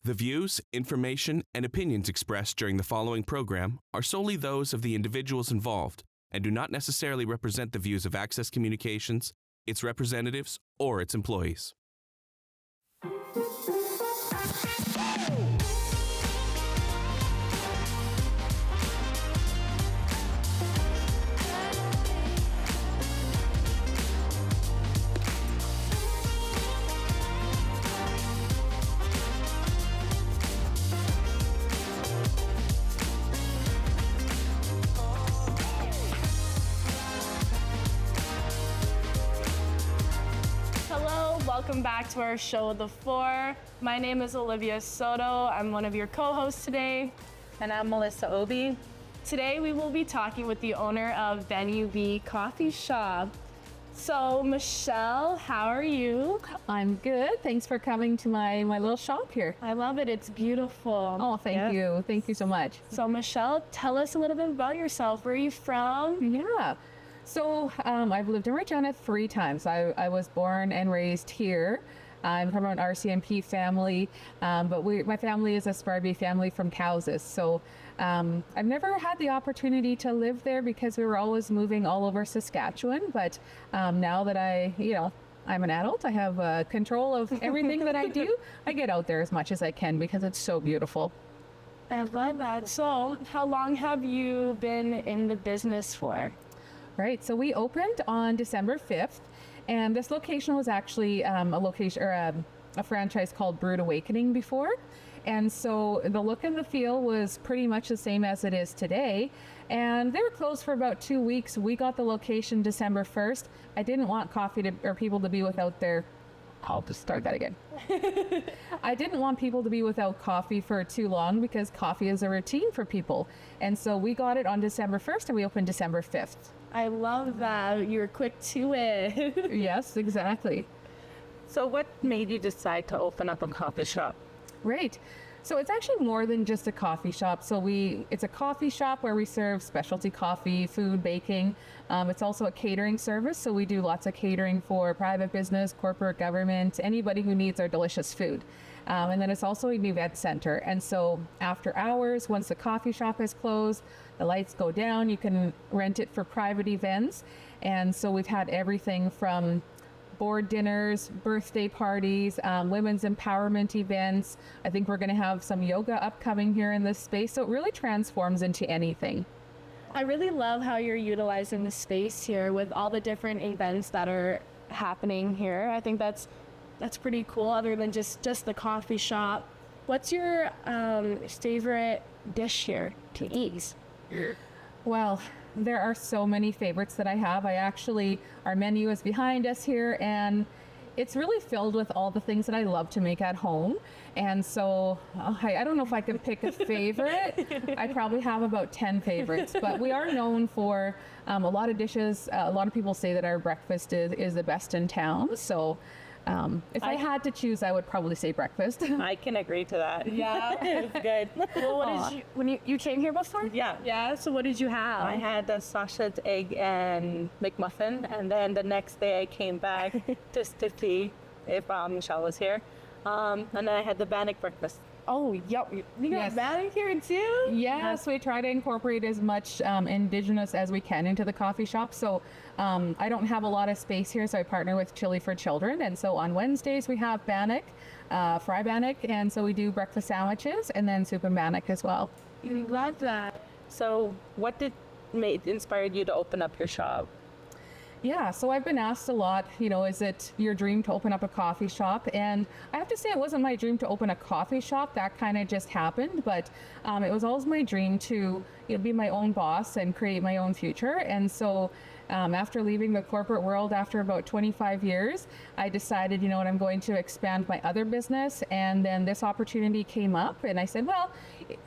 The views, information, and opinions expressed during the following program are solely those of the individuals involved and do not necessarily represent the views of Access Communications, its representatives, or its employees. Welcome back to our show, The Four. My name is Olivia Soto. I'm one of your co-hosts today. And I'm Melissa Obi. Today we will be talking with the owner of Venue B Coffee Shop. So Michelle, how are you? I'm good. Thanks for coming to my little shop here. I love it. It's beautiful. Oh, thank you. Thank you so much. So Michelle, tell us a little bit about yourself. Where are you from? Yeah. So I've lived in Regina 3 times. I was born and raised here. I'm from an RCMP family, but my family is a Sparby family from Cowsas. So I've never had the opportunity to live there because we were always moving all over Saskatchewan. But now that I'm an adult, I have control of everything that I do. I get out there as much as I can because it's so beautiful. I love that. So how long have you been in the business for? Right, so we opened on December 5th, and this location was actually a franchise called Brewed Awakening before. And so the look and the feel was pretty much the same as it is today. And they were closed for about 2 weeks. We got the location December 1st. I didn't want people to be without their... I'll just start that again. I didn't want people to be without coffee for too long because coffee is a routine for people. And so we got it on December 1st and we opened December 5th. I love that. You're quick to it. Yes, exactly. So what made you decide to open up a coffee shop? Right. So it's actually more than just a coffee shop. So it's a coffee shop where we serve specialty coffee, food, baking. It's also a catering service. So we do lots of catering for private business, corporate, government, anybody who needs our delicious food. And then it's also an event center. And so after hours, once the coffee shop is closed, the lights go down, you can rent it for private events. And so we've had everything from board dinners, birthday parties, women's empowerment events. I think we're going to have some yoga upcoming here in this space. So it really transforms into anything. I really love how you're utilizing the space here with all the different events that are happening here. I think that's pretty cool, other than just the coffee shop. What's your favorite dish here to eat? Well, there are so many favorites that I have. Our menu is behind us here, and it's really filled with all the things that I love to make at home. And so I don't know if I can pick a favorite. I probably have about 10 favorites, but we are known for a lot of dishes. A lot of people say that our breakfast is the best in town. So if I had to choose, I would probably say breakfast. I can agree to that. Yeah, it's good. Well, when you came here before? Yeah. Yeah, so what did you have? I had a sausage, egg, and McMuffin, and then the next day I came back to see if Michelle was here, and then I had the Bannock breakfast. Oh, yep. You got Bannock here too? Yes, we try to incorporate as much indigenous as we can into the coffee shop. So I don't have a lot of space here, so I partner with Chili for Children. And so on Wednesdays we have Bannock, fry Bannock, and so we do breakfast sandwiches and then soup and Bannock as well. I love that. So what inspired you to open up your shop? Yeah, so I've been asked a lot, is it your dream to open up a coffee shop? And I have to say it wasn't my dream to open a coffee shop. That kind of just happened, but it was always my dream to be my own boss and create my own future. And so after leaving the corporate world after about 25 years, I decided, I'm going to expand my other business. And then this opportunity came up and I said, well,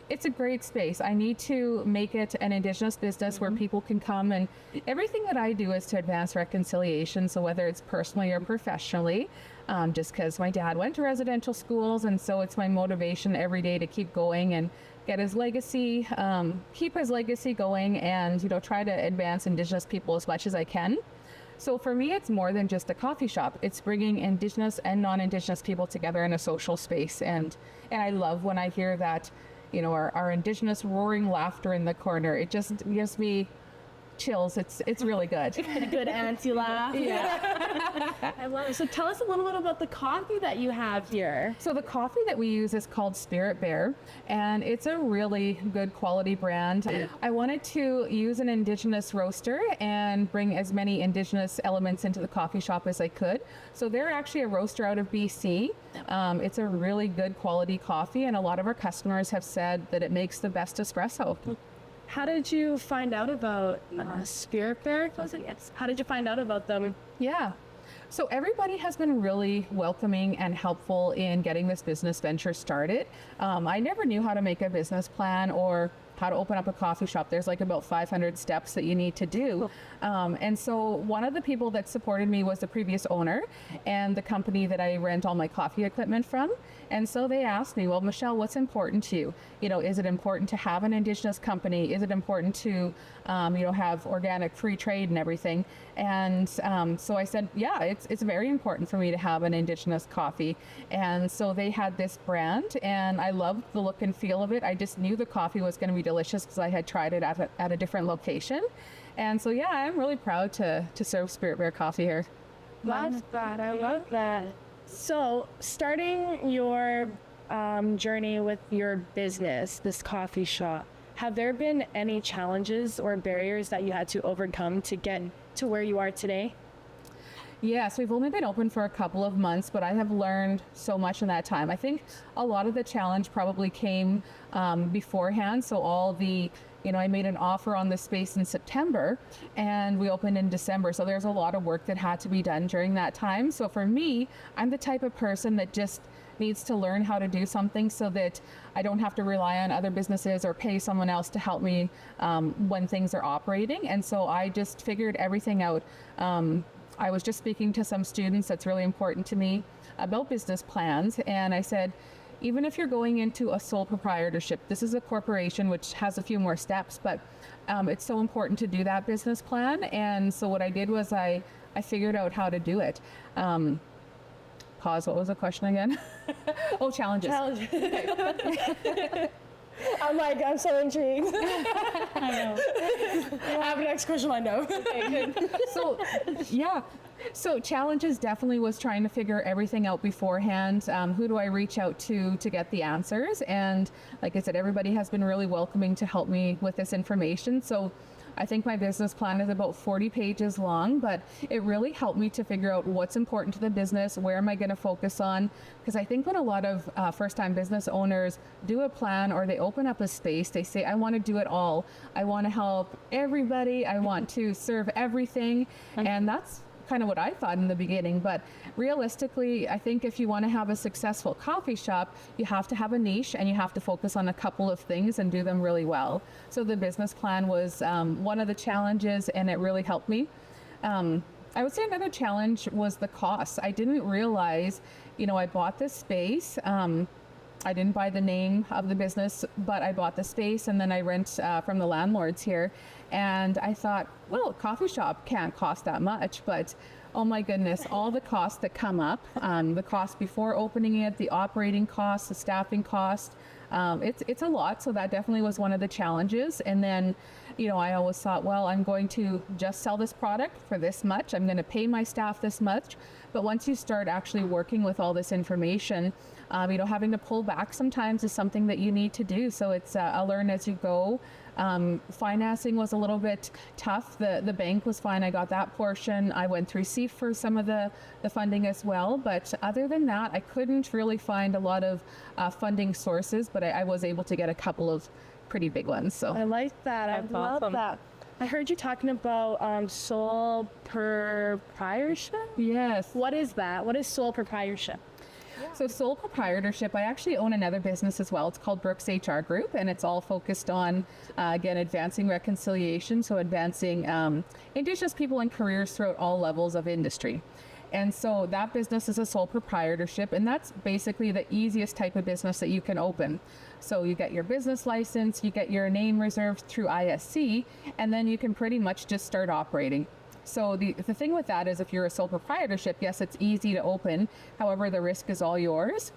it's a great space. I need to make it an Indigenous business where people can come, and everything that I do is to advance reconciliation. So whether it's personally or professionally, just because my dad went to residential schools, and so it's my motivation every day to keep going and get his legacy, keep his legacy going, and try to advance Indigenous people as much as I can. So for me, it's more than just a coffee shop. It's bringing Indigenous and non-Indigenous people together in a social space. And I love when I hear that, our Indigenous roaring laughter in the corner. It just gives me chills. It's really good. A good auntie laugh. Yeah. I love it. So tell us a little bit about the coffee that you have here. So the coffee that we use is called Spirit Bear, and it's a really good quality brand. I wanted to use an Indigenous roaster and bring as many Indigenous elements into the coffee shop as I could. So they're actually a roaster out of BC. It's a really good quality coffee, and a lot of our customers have said that it makes the best espresso. How did you find out about Spirit Bear? Was it? Yes. How did you find out about them? Yeah. So everybody has been really welcoming and helpful in getting this business venture started. I never knew how to make a business plan or how to open up a coffee shop. There's like about 500 steps that you need to do. And so one of the people that supported me was the previous owner and the company that I rent all my coffee equipment from. And so they asked me, well, Michelle, what's important to you? Is it important to have an Indigenous company? Is it important to, have organic free trade and everything? And so I said, yeah, it's very important for me to have an Indigenous coffee. And so they had this brand, and I loved the look and feel of it. I just knew the coffee was going to be delicious because I had tried it at a different location. And so, yeah, I'm really proud to serve Spirit Bear coffee here. Love that. I love that. So, starting your journey with your business, this coffee shop, have there been any challenges or barriers that you had to overcome to get to where you are today? Yes, we've only been open for a couple of months, but I have learned so much in that time. I think a lot of the challenge probably came beforehand. So I made an offer on the space in September and we opened in December. So there's a lot of work that had to be done during that time. So for me, I'm the type of person that just needs to learn how to do something so that I don't have to rely on other businesses or pay someone else to help me when things are operating. And so I just figured everything out. I was just speaking to some students that's really important to me about business plans. And I said, even if you're going into a sole proprietorship, this is a corporation which has a few more steps, but it's so important to do that business plan. And so what I did was I figured out how to do it. Pause, what was the question again? Oh, challenges. I'm so intrigued. I know. I have the next question I know. Okay, good. So challenges definitely was trying to figure everything out beforehand. Who do I reach out to get the answers? And like I said, everybody has been really welcoming to help me with this information. So I think my business plan is about 40 pages long, but it really helped me to figure out what's important to the business, where am I going to focus on? Because I think when a lot of first-time business owners do a plan or they open up a space, they say, I want to do it all. I want to help everybody. I want to serve everything. And that's kind of what I thought in the beginning, but realistically, I think if you want to have a successful coffee shop, you have to have a niche and you have to focus on a couple of things and do them really well. So the business plan was one of the challenges, and it really helped me. I would say another challenge was the cost. I didn't realize, I bought this space. I didn't buy the name of the business, but I bought the space and then I rent from the landlords here. And I thought, well, a coffee shop can't cost that much, but oh my goodness, all the costs that come up, the cost before opening it, the operating costs, the staffing cost, it's a lot. So that definitely was one of the challenges. And then, I always thought, well, I'm going to just sell this product for this much. I'm going to pay my staff this much. But once you start actually working with all this information, having to pull back sometimes is something that you need to do. So it's a learn as you go. Financing was a little bit tough. The bank was fine. I got that portion. I went through CEIF for some of the funding as well. But other than that, I couldn't really find a lot of funding sources, but I was able to get a couple of pretty big ones. So I like that. I love that. I heard you talking about sole proprietorship. Yes. What is that? What is sole proprietorship? So sole proprietorship, I actually own another business as well. It's called Brooks HR Group, and it's all focused on, again, advancing reconciliation, so advancing Indigenous people and careers throughout all levels of industry. And so that business is a sole proprietorship, and that's basically the easiest type of business that you can open. So you get your business license, you get your name reserved through ISC, and then you can pretty much just start operating. So the thing with that is if you're a sole proprietorship, yes, it's easy to open. However, the risk is all yours.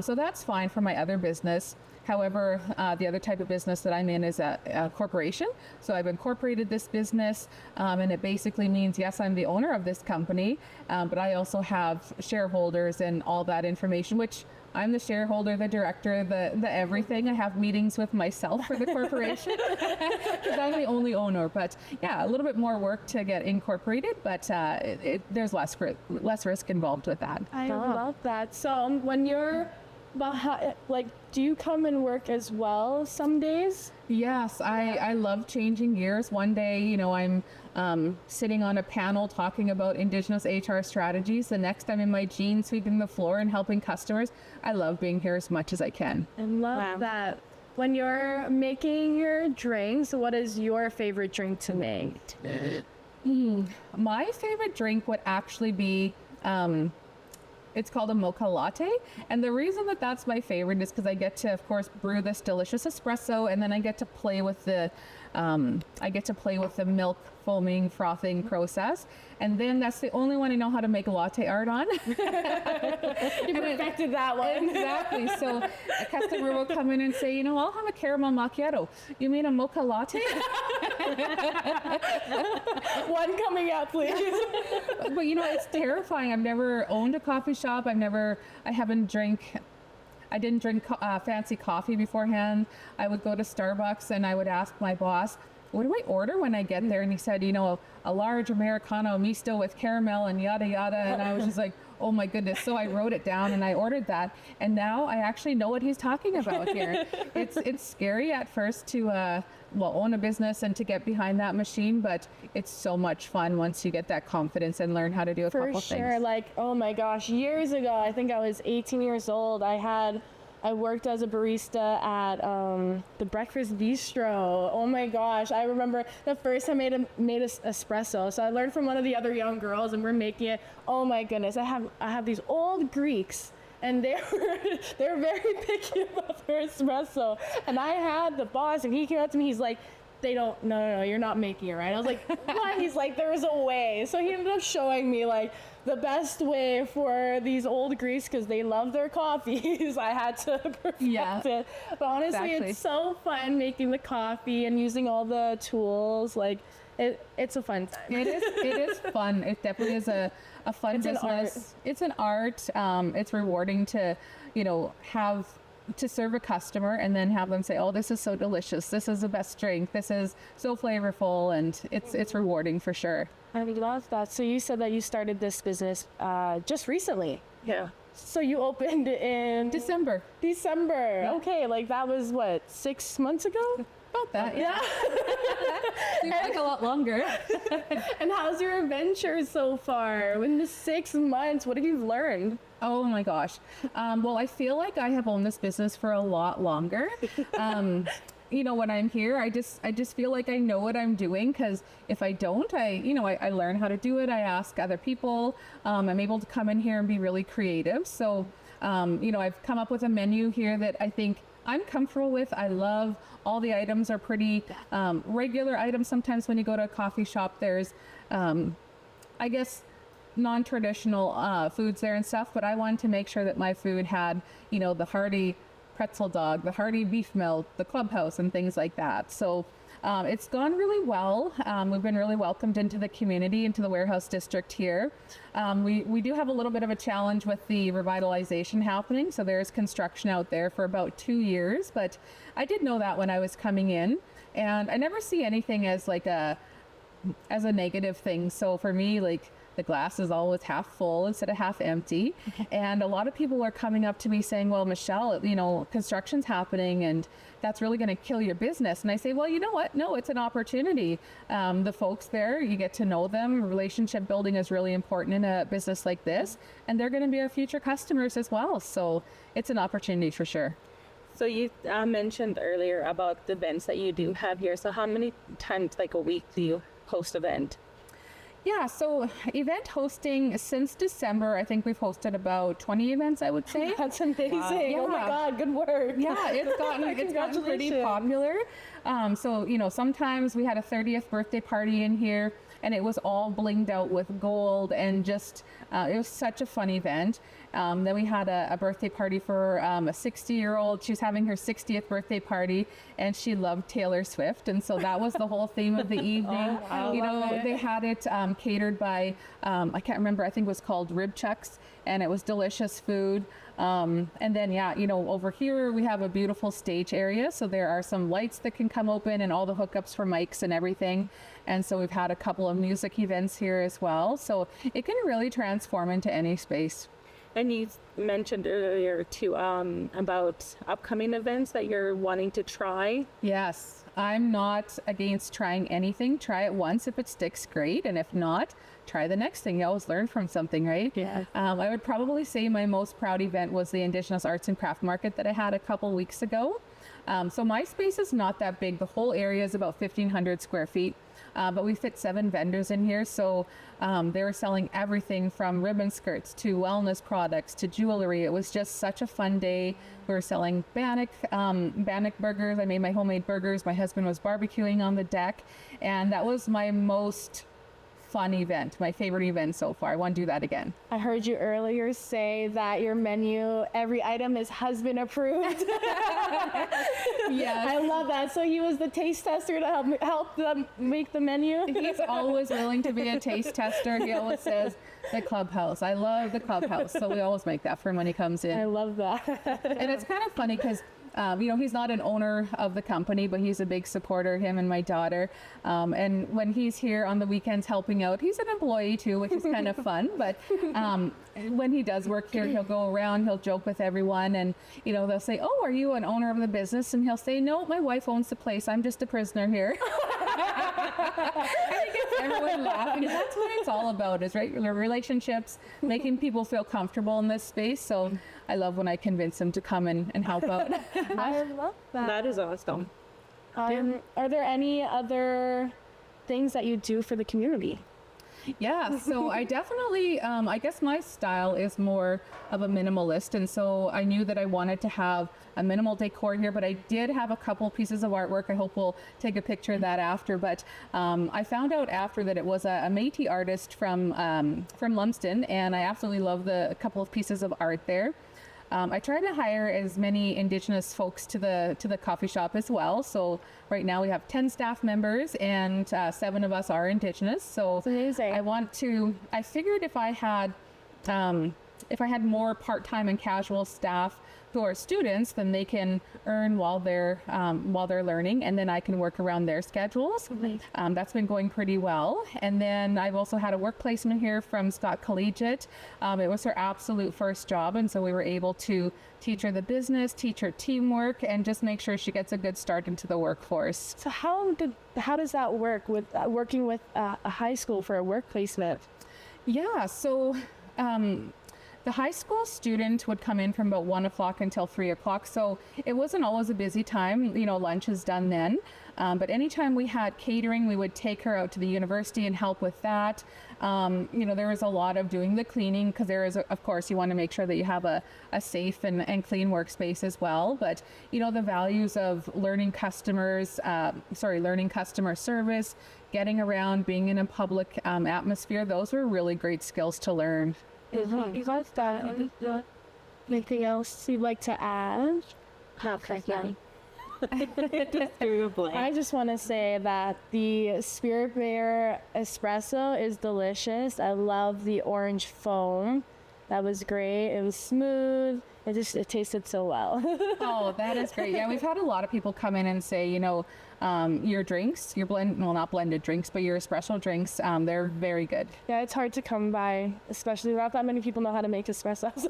So that's fine for my other business. However, the other type of business that I'm in is a corporation. So I've incorporated this business, and it basically means, yes, I'm the owner of this company, but I also have shareholders and all that information, which I'm the shareholder, the director, the everything. I have meetings with myself for the corporation because I'm the only owner. But yeah, a little bit more work to get incorporated, but there's less risk involved with that. I love that. So when you're do you come and work as well some days? Yes, I love changing gears. One day, I'm sitting on a panel talking about Indigenous HR strategies. The next, I'm in my jeans sweeping the floor and helping customers. I love being here as much as I can. I love that. When you're making your drinks, what is your favorite drink to make? My favorite drink would actually be it's called a mocha latte, and the reason that that's my favorite is because I get to, of course, brew this delicious espresso, and then I get to play with the milk foaming, frothing process, and then that's the only one I know how to make latte art on. You perfected that one. Exactly. So a customer will come in and say, I'll have a caramel macchiato. You mean a mocha latte? One coming out, please. But it's terrifying. I've never owned a coffee shop. I didn't drink fancy coffee beforehand. I would go to Starbucks and I would ask my boss, what do I order when I get there? And he said, a large Americano misto with caramel and yada yada. And I was just like, oh my goodness. So I wrote it down and I ordered that. And now I actually know what he's talking about here. It's scary at first to own a business and to get behind that machine, but it's so much fun once you get that confidence and learn how to do a couple things. For sure. Oh my gosh, years ago, I think I was 18 years old. I worked as a barista at the Breakfast Bistro. Oh my gosh, I remember the first time I made an espresso. So I learned from one of the other young girls, and we're making it. Oh my goodness, I have these old Greeks, and they're very picky about their espresso. And I had the boss, and he came up to me. He's like, no, you're not making it right. I was like, what? He's like, there's a way. So he ended up showing me the best way for these old Greeks, because they love their coffees. I had to perfect it. But honestly, Exactly. It's so fun making the coffee and using all the tools. It's a fun time. It is fun. It definitely is a fun business. It's an art. It's rewarding to, to serve a customer and then have them say, oh, this is so delicious. This is the best drink. This is so flavorful, and it's rewarding for sure. I love that. So you said that you started this business just recently. Yeah. So you opened in December. Yeah. Okay, that was what, 6 months ago? About that, yeah. Yeah. Seems like a lot longer. And how's your adventure so far? In the 6 months, what have you learned? Oh my gosh. Well, I feel like I have owned this business for a lot longer. When I'm here, I just feel like I know what I'm doing, because if I don't, I learn how to do it. I ask other people. I'm able to come in here and be really creative. So, I've come up with a menu here that I think I'm comfortable with. I love all the items are pretty regular items. Sometimes when you go to a coffee shop, there's, I guess, non-traditional foods there and stuff, but I wanted to make sure that my food had, the hearty pretzel dog, the hearty beef melt, the clubhouse, and things like that. So it's gone really well. We've been really welcomed into the community, into the warehouse district here. We do have a little bit of a challenge with the revitalization happening. So there's construction out there for about 2 years, but I did know that when I was coming in, and I never see anything as a negative thing. So for me, the glass is always half full instead of half empty. And a lot of people are coming up to me saying, well, Michelle, construction's happening and that's really going to kill your business. And I say, well, you know what? No, it's an opportunity. The folks there, you get to know them. Relationship building is really important in a business like this. And they're going to be our future customers as well. So it's an opportunity for sure. So you mentioned earlier about the events that you do have here. So how many times a week do you host an event? Yeah, so event hosting since December, I think we've hosted about 20 events, I would say. That's amazing. Wow. Yeah. Oh my God, good work. Yeah, it's gotten pretty popular. So, sometimes we had a 30th birthday party in here. and it was all blinged out with gold, and just it was such a fun event. Then we had a birthday party for a 60-year-old. She was having her 60th birthday party, and she loved Taylor Swift, and so that was the whole theme of the evening. You know, they had it catered by I can't remember, I think it was called Rib Chucks, and it was delicious food. And then, yeah, you know, over here we have a beautiful stage area, so there are some lights that can come open and all the hookups for mics and everything. And so we've had a couple of music events here as well, so it can really transform into any space. And you mentioned earlier too about upcoming events that you're wanting to try. Yes, I'm not against trying anything. Try it once. If it sticks, great. And if not, try the next thing. You always learn from something, right? Yeah. I would probably say my most proud event was the Indigenous Arts and Craft Market that I had a couple weeks ago. So my space is not that big. The whole area is about 1,500 square feet. But we fit 7 vendors in here, so they were selling everything from ribbon skirts to wellness products to jewelry. It was just such a fun day. We were selling Bannock burgers. I made my homemade burgers. My husband was barbecuing on the deck, and that was my most fun event, my favorite event so far. I want to do that again. I heard you earlier say that your menu, every item is husband approved. Yes. I love that. So he was the taste tester to help them make the menu. He's always willing to be a taste tester. He always says, the clubhouse. I love the clubhouse. So we always make that for him when he comes in. I love that. And it's kind of funny because you know, he's not an owner of the company, but he's a big supporter, him and my daughter. And when he's here on the weekends helping out, he's an employee too, which is kind of fun. But when he does work here, he'll go around, he'll joke with everyone, and, you know, they'll say, "Oh, are you an owner of the business?" And he'll say, "No, my wife owns the place. I'm just a prisoner here." And he gets everyone laughing. And that's what it's all about, is relationships, making people feel comfortable in this space. So I love when I convince him to come and help out. I love that. That is awesome. Are there any other things that you do for the community? Yeah, so I definitely, I guess my style is more of a minimalist, and so I knew that I wanted to have a minimal decor here, but I did have a couple pieces of artwork. I hope we'll take a picture of that after, but I found out after that it was a Métis artist from Lumsden, and I absolutely love the couple of pieces of art there. I try to hire as many Indigenous folks to the coffee shop as well. So right now we have 10 staff members, and 7 of us are Indigenous. So That's amazing. I figured if I had more part-time and casual staff who are students, then they can earn while they're learning, and then I can work around their schedules. That's been going pretty well. And then I've also had a work placement here from Scott Collegiate. It was her absolute first job, and so we were able to teach her the business, teach her teamwork, and just make sure she gets a good start into the workforce. So how does that work with working with a high school for a work placement? Yeah, so the high school student would come in from about 1 o'clock until 3 o'clock. So it wasn't always a busy time. You know, lunch is done then. But anytime we had catering, we would take her out to the university and help with that. You know, there was a lot of doing the cleaning, because there is, of course, you want to make sure that you have a safe and clean workspace as well. But, you know, the values of learning customer service, getting around, being in a public atmosphere, those were really great skills to learn. You guys got anything else you'd like to add? I just want to say that the Spirit Bear espresso is delicious. I love the orange foam. That was great. It was smooth. It tasted so well. Oh, that is great. Yeah, we've had a lot of people come in and say, you know, your drinks, not blended drinks, but your espresso drinks, they're very good. Yeah, it's hard to come by, especially not that many people know how to make espressos.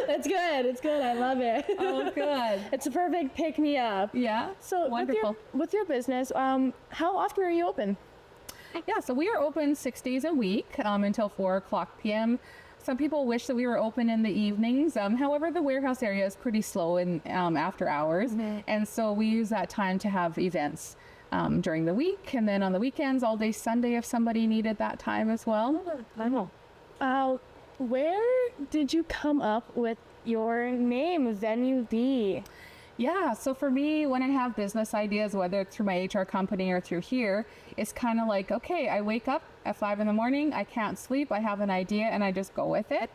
It's good. It's good. I love it. Oh, good. It's a perfect pick-me-up. Yeah, So wonderful. With your business, how often are you open? Yeah, so we are open 6 days a week until 4 o'clock p.m. Some people wish that we were open in the evenings. However, the warehouse area is pretty slow in after hours, and so we use that time to have events during the week, and then on the weekends, all day Sunday if somebody needed that time as well. I know. Where did you come up with your name, Venue B? Yeah, so for me, when I have business ideas, whether it's through my HR company or through here, it's kind of like, okay, I wake up at 5 in the morning, I can't sleep, I have an idea, and I just go with it.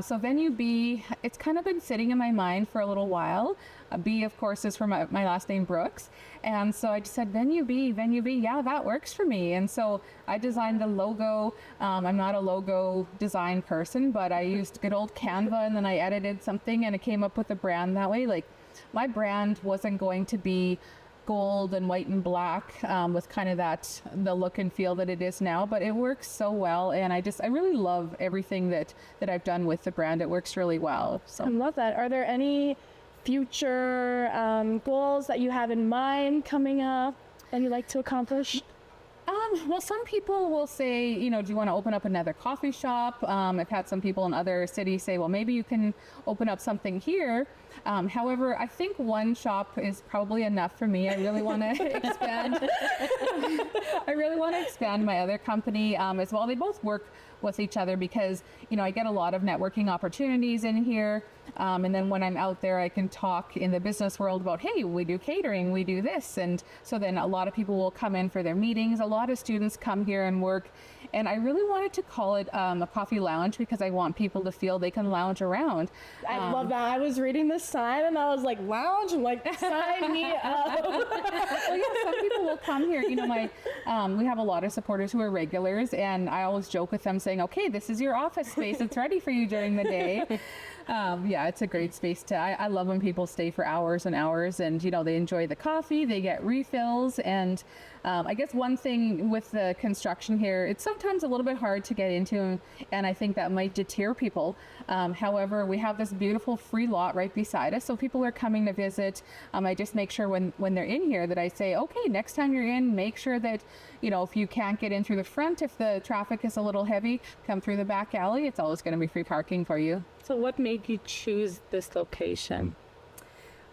So Venue B, it's kind of been sitting in my mind for a little while. B, of course, is from my last name, Brooks. And so I just said, Venue B, yeah, that works for me. And so I designed the logo. I'm not a logo design person, but I used good old Canva, and then I edited something, and it came up with a brand that way. Like, my brand wasn't going to be gold and white and black with kind of the look and feel that it is now, but it works so well, and I really love everything that I've done with the brand. It works really well. So I love that. Are there any future goals that you have in mind coming up that you'd like to accomplish? Well, some people will say, do you want to open up another coffee shop? I've had some people in other cities say, well, maybe you can open up something here. However, I think one shop is probably enough for me. I really want to expand. I really want to expand my other company as well. They both work with each other because, I get a lot of networking opportunities in here. And then when I'm out there, I can talk in the business world about, hey, we do catering, we do this. And so then a lot of people will come in for their meetings. A lot of students come here and work. And I really wanted to call it a coffee lounge because I want people to feel they can lounge around. I love that. I was reading the sign and I was like, lounge? I'm like, sign me up. Well, yeah, some people will come here. We have a lot of supporters who are regulars, and I always joke with them saying, okay, this is your office space. It's ready for you during the day. Yeah, it's a great space I love when people stay for hours and hours, and they enjoy the coffee, they get refills. And I guess one thing with the construction here, it's sometimes a little bit hard to get into, and I think that might deter people. However, we have this beautiful free lot right beside us, so people are coming to visit. I just make sure when they're in here that I say, okay, next time you're in, make sure that if you can't get in through the front, if the traffic is a little heavy, come through the back alley. It's always going to be free parking for you. So what made you choose this location?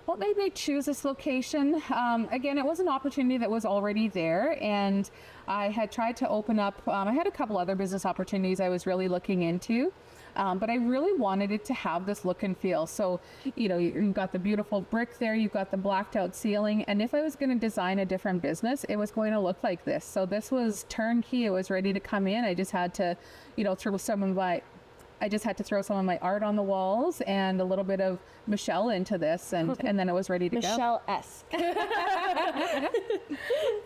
What made me choose this location? Again, it was an opportunity that was already there, and I had tried to open up, I had a couple other business opportunities I was really looking into, but I really wanted it to have this look and feel. So, you've got the beautiful brick there, you've got the blacked out ceiling, and if I was going to design a different business, it was going to look like this. So this was turnkey, it was ready to come in. I just had to, throw some of my art on the walls and a little bit of Michelle into this, and then it was ready to Michelle-esque. go.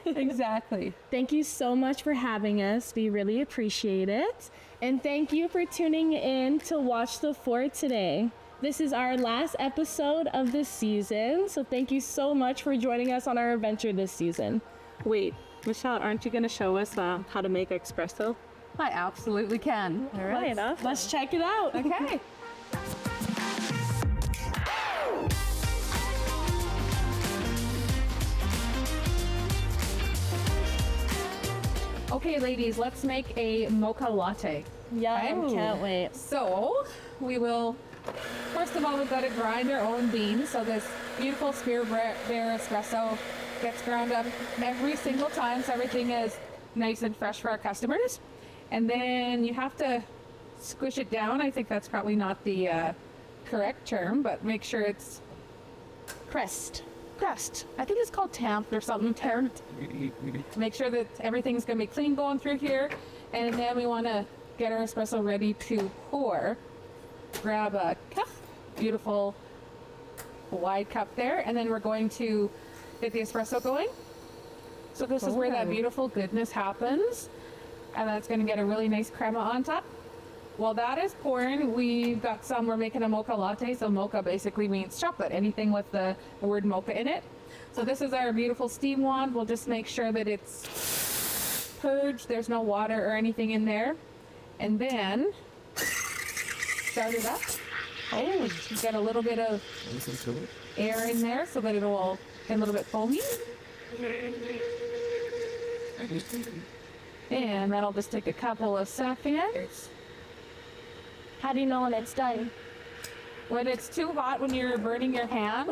Exactly. Thank you so much for having us. We really appreciate it. And thank you for tuning in to Watch the Fort today. This is our last episode of this season, so thank you so much for joining us on our adventure this season. Wait, Michelle, aren't you going to show us how to make espresso? I absolutely can. All right, let's check it out. Okay. Okay, ladies, let's make a mocha latte. Yum, can't wait. So we will, first of all, we've got to grind our own beans. So this beautiful Spear Bear espresso gets ground up every single time, so everything is nice and fresh for our customers. And then you have to squish it down. I think that's probably not the correct term, but make sure it's pressed. I think it's called tamped or something. Make sure that everything's going to be clean going through here. And then we want to get our espresso ready to pour. Grab a cup, beautiful wide cup there, and then we're going to get the espresso going. So this is where that beautiful goodness happens. And that's going to get a really nice crema on top. While that is pouring, we're making a mocha latte. So mocha basically means chocolate, anything with the word mocha in it. So this is our beautiful steam wand. We'll just make sure that it's purged, there's no water or anything in there. And then start it up. Oh, get a little bit of air in there so that it will get a little bit foamy. And that'll just take a couple of seconds. How do you know when it's done? When it's too hot, when you're burning your hand,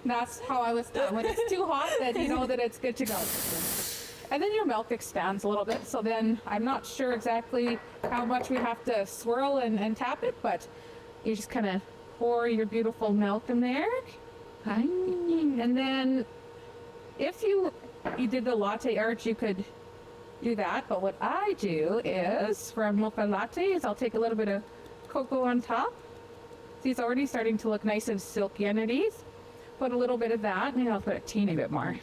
that's how I was done. When it's too hot, then you know that it's good to go. And then your milk expands a little bit. So then I'm not sure exactly how much we have to swirl and tap it, but you just kind of pour your beautiful milk in there. Okay. And then if you did the latte art, you could do that. But what I do is for a mocha latte is I'll take a little bit of cocoa on top. See, it's already starting to look nice and silky underneath. Put a little bit of that, and I'll put a teeny bit more.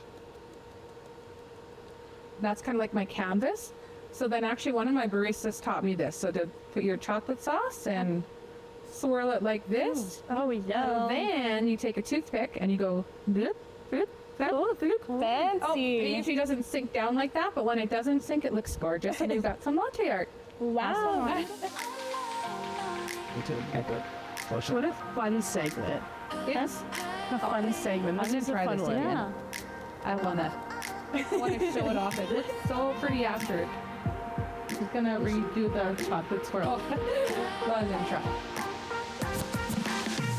That's kind of like my canvas. So then actually one of my baristas taught me this. So to put your chocolate sauce and swirl it like this. Oh, yeah. And then you take a toothpick and you go bloop, bloop, bloop, bloop. Fancy. Oh, it usually doesn't sink down like that, but when it doesn't sink, it looks gorgeous. And you've got some latte art. Wow. What a fun segment. Yes, a fun segment. This is a fun one. Yeah. I want to show it off. It looks so pretty after. I'm gonna redo the chocolate swirl. Rather than try.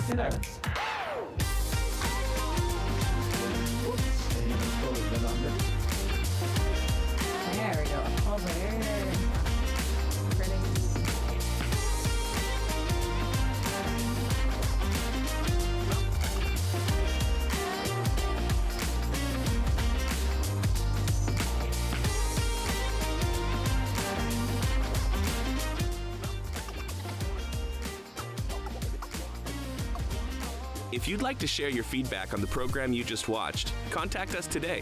There. There we go. Over there. Pretty. If you'd like to share your feedback on the program you just watched, contact us today